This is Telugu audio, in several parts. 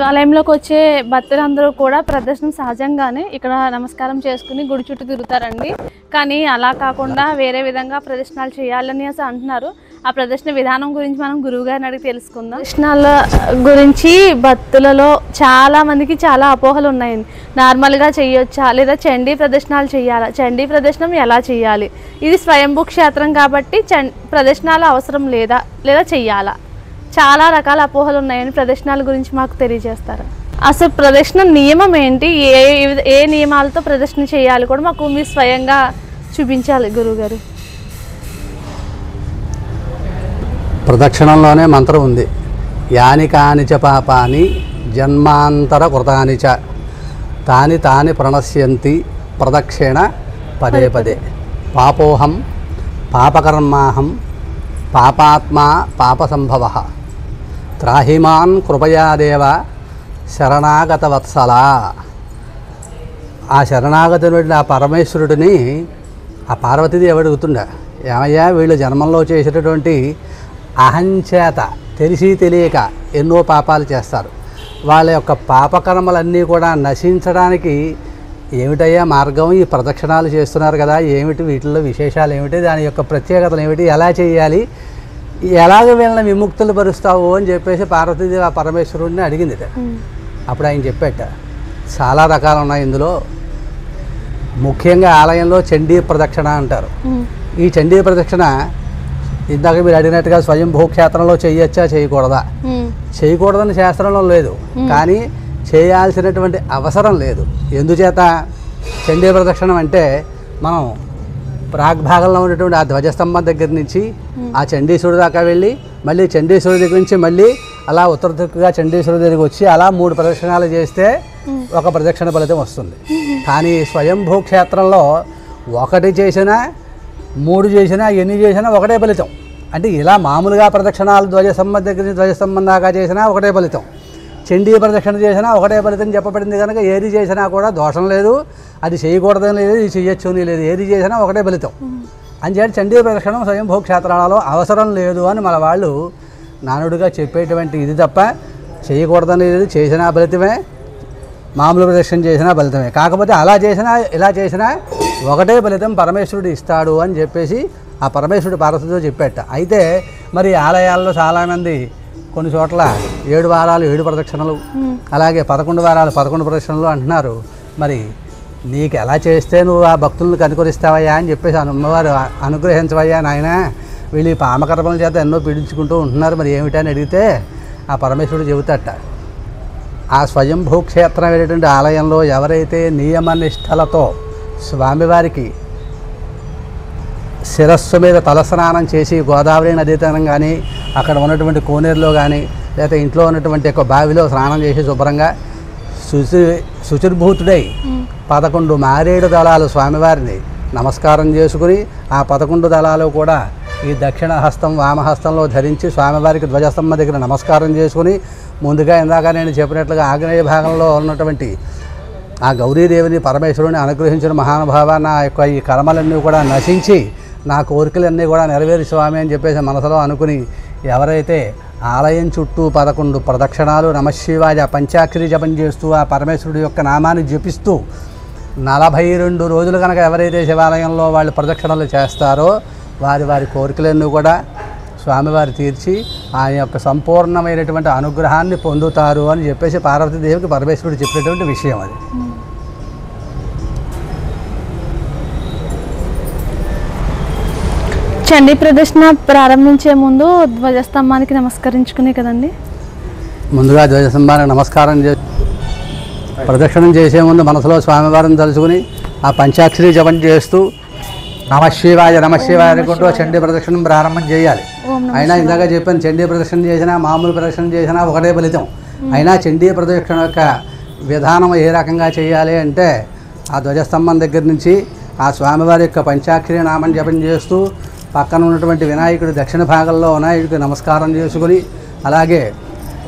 శివాలయంలోకి వచ్చే భక్తులందరూ కూడా ప్రదర్శనం సహజంగానే ఇక్కడ నమస్కారం చేసుకుని గుడి చుట్టూ తిరుగుతారండి. కానీ అలా కాకుండా వేరే విధంగా ప్రదర్శనలు చేయాలని అసలు అంటున్నారు. ఆ ప్రదర్శన విధానం గురించి మనం గురువు గారిని అడిగి తెలుసుకుందాం. ప్రదర్శనల గురించి భక్తులలో చాలా మందికి చాలా అపోహలు ఉన్నాయండి. నార్మల్గా చేయొచ్చా లేదా చండీ ప్రదర్శనలు చేయాలా, చండీ ప్రదర్శనం ఎలా చేయాలి, ఇది స్వయంభూ క్షేత్రం కాబట్టి ప్రదర్శనలు అవసరం లేదా చెయ్యాలా, చాలా రకాల అపోహలు ఉన్నాయని ప్రదర్శనల గురించి మాకు తెలియజేస్తారు. అసలు ప్రదర్శన నియమం ఏంటి, ఏ నియమాలతో ప్రదర్శన చేయాలి కూడా మాకు మీరు స్వయంగా చూపించాలి గురువుగారు. ప్రదక్షిణంలోనే మంత్రం ఉంది. యాని కానిచ పాపాని జన్మాంతర కృతాని చ తాని తాని ప్రణశ్యంతి ప్రదక్షిణ పదే పదే. పాపోహం పాపకర్మాహం పాపాత్మా పాపసంభవ త్రాహిమాన్ కృపయాదేవ శరణాగత వత్సల. ఆ శరణాగతుడి ఆ పరమేశ్వరుడిని ఆ పార్వతీదేవి అడుగుతుండ, ఏమయ్యా వీళ్ళు జన్మంలో చేసేటటువంటి అహంచేత తెలిసి తెలియక ఎన్నో పాపాలు చేస్తారు. వాళ్ళ యొక్క పాపకర్మలన్నీ కూడా నశించడానికి ఏమిటయ్యా మార్గం, ఈ ప్రదక్షిణాలు చేస్తున్నారు కదా, ఏమిటి వీటిల్లో విశేషాలు ఏమిటి, దాని యొక్క ప్రత్యేకతలు ఏమిటి, ఎలా చేయాలి, ఎలాగ వీళ్ళని విముక్తులు పరుస్తావు అని చెప్పేసి పార్వతీదేవి ఆ పరమేశ్వరుడిని అడిగింది. అప్పుడు ఆయన చెప్పేట చాలా రకాలు ఉన్నాయి ఇందులో. ముఖ్యంగా ఆలయంలో చండీ ప్రదక్షిణ అంటారు. ఈ చండీ ప్రదక్షిణ ఇందాక మీరు అడిగినట్టుగా స్వయంభూ క్షేత్రంలో చేయొచ్చా చేయకూడదా, చేయకూడదని శాస్త్రంలో లేదు, కానీ చేయాల్సినటువంటి అవసరం లేదు. ఎందుచేత చండీ ప్రదక్షిణం అంటే మనం ప్రాగ్భాగంలో ఉన్నటువంటి ఆ ధ్వజస్తంభం దగ్గర నుంచి ఆ చండీశ్వరుడు దాకా వెళ్ళి మళ్ళీ చండీశ్వరుడి దగ్గర నుంచి మళ్ళీ అలా ఉత్తర దిక్కుగా చండీశ్వరుడి దగ్గరికి వచ్చి అలా 3 ప్రదక్షిణాలు చేస్తే ఒక ప్రదక్షిణ ఫలితం వస్తుంది. కానీ స్వయంభూ క్షేత్రంలో 1 చేసినా 3 చేసినా ఎన్ని చేసినా ఒకటే ఫలితం. అంటే ఇలా మామూలుగా ప్రదక్షిణాలు ధ్వజస్తంభం దగ్గర నుంచి ధ్వజస్తంభం దాకా చేసినా ఒకటే ఫలితం, చండీ ప్రదక్షిణ చేసినా ఒకటే ఫలితం చెప్పబడింది కనుక ఏది చేసినా కూడా దోషం లేదు, అది చేయకూడదని లేదు, ఇది చేయొచ్చు అని లేదు, ఏది చేసినా ఒకటే ఫలితం. అంచేత చండీ ప్రదక్షిణం స్వయంభూ క్షేత్రాలలో అవసరం లేదు అని మన వాళ్ళు నానుడిగా చెప్పేటువంటి ఇది తప్ప చేయకూడదని లేదు, చేసినా ఫలితమే, మామూలు ప్రదక్షిణ చేసినా ఫలితమే. కాకపోతే అలా చేసినా ఇలా చేసినా ఒకటే ఫలితం పరమేశ్వరుడు ఇస్తాడు అని చెప్పేసి ఆ పరమేశ్వరుడు పార్వతితో చెప్పేట. అయితే మరి ఆలయాల్లో చాలామంది కొన్ని చోట్ల 7 వారాలు 7 ప్రదక్షిణలు, అలాగే 11 వారాలు 11 ప్రదక్షిణలు అంటున్నారు. మరి నీకు ఎలా చేస్తే నువ్వు ఆ భక్తులను కనుకరిస్తావయ్యా అని చెప్పేసి అమ్మవారు అనుగ్రహించవయ్యా నాయన, వీళ్ళు పామకర్మల చేత ఎన్నో పీడించుకుంటూ ఉంటున్నారు, మరి ఏమిటని అడిగితే ఆ పరమేశ్వరుడు చెబుతాట, ఆ స్వయంభూ క్షేత్రం అనేటువంటి ఆలయంలో ఎవరైతే నియమనిష్టలతో స్వామివారికి శిరస్సు మీద తలస్నానం చేసి గోదావరి నదీ తీరం కానీ అక్కడ ఉన్నటువంటి కోనేరులో కానీ లేకపోతే ఇంట్లో ఉన్నటువంటి ఒక బావిలో స్నానం చేసి శుభ్రంగా శుచిర్భూతుడై 11 మారేడు దళాలు స్వామివారిని నమస్కారం చేసుకుని ఆ 11 దళాలు కూడా ఈ దక్షిణ హస్తం వామహస్తంలో ధరించి స్వామివారికి ధ్వజస్తంభం దగ్గర నమస్కారం చేసుకుని ముందుగా ఇందాక నేను చెప్పినట్లుగా ఆగ్నేయ భాగంలో ఉన్నటువంటి ఆ గౌరీదేవిని పరమేశ్వరుని అనుగ్రహించిన మహానుభావ, నా యొక్క ఈ కర్మలన్నీ కూడా నశించి నా కోరికలన్నీ కూడా నెరవేరు స్వామి అని చెప్పేసి మనసులో అనుకుని ఎవరైతే ఆలయం చుట్టూ 11 ప్రదక్షిణాలు నమశివాయ పంచాక్షరి జపం చేస్తూ ఆ పరమేశ్వరుడి యొక్క నామాన్ని జపిస్తూ 42 రోజులు కనుక ఎవరైతే శివాలయంలో వాళ్ళు ప్రదక్షిణలు చేస్తారో వారి కోరికలన్నీ కూడా స్వామివారి తీర్చి ఆయన యొక్క సంపూర్ణమైనటువంటి అనుగ్రహాన్ని పొందుతారు అని చెప్పేసి పార్వతీదేవికి పరమేశ్వరుడు చెప్పినటువంటి విషయం అది. చండీ ప్రదర్శన ప్రారంభించే ముందు ధ్వజస్తంభానికి నమస్కరించుకునే కదండి, ముందుగా ధ్వజస్తంభానికి నమస్కారం చేసి ప్రదక్షిణం చేసే ముందు మనసులో స్వామివారిని తలుచుకుని ఆ పంచాక్షరి జపం చేస్తూ నమశివాయ నమశివాయ అనుకుంటూ చండీ ప్రదక్షిణం ప్రారంభం చేయాలి. అయినా ఇందాక చెప్పాను, చండీ ప్రదక్షిణ చేసినా మామూలు ప్రదక్షిణ చేసినా ఒకటే ఫలితం. అయినా చండీ ప్రదక్షిణ యొక్క విధానం ఏ రకంగా చేయాలి అంటే ఆ ధ్వజస్తంభం దగ్గర నుంచి ఆ స్వామివారి యొక్క పంచాక్షరి నామం జపం చేస్తూ పక్కన ఉన్నటువంటి వినాయకుడి దక్షిణ భాగంలో వినాయకుడికి నమస్కారం చేసుకుని అలాగే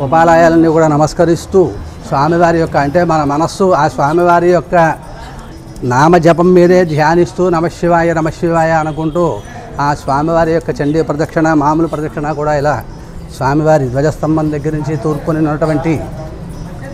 ఉపాలయాలన్నీ కూడా నమస్కరిస్తూ స్వామివారి యొక్క అంటే మన మనస్సు ఆ స్వామివారి యొక్క నామజపం మీదే ధ్యానిస్తూ నమశివాయ అనుకుంటూ ఆ స్వామివారి యొక్క చండీ ప్రదక్షిణ మామూలు ప్రదక్షిణ కూడా ఇలా స్వామివారి ధ్వజస్తంభం దగ్గర నుంచి తూర్పుని ఉన్నటువంటి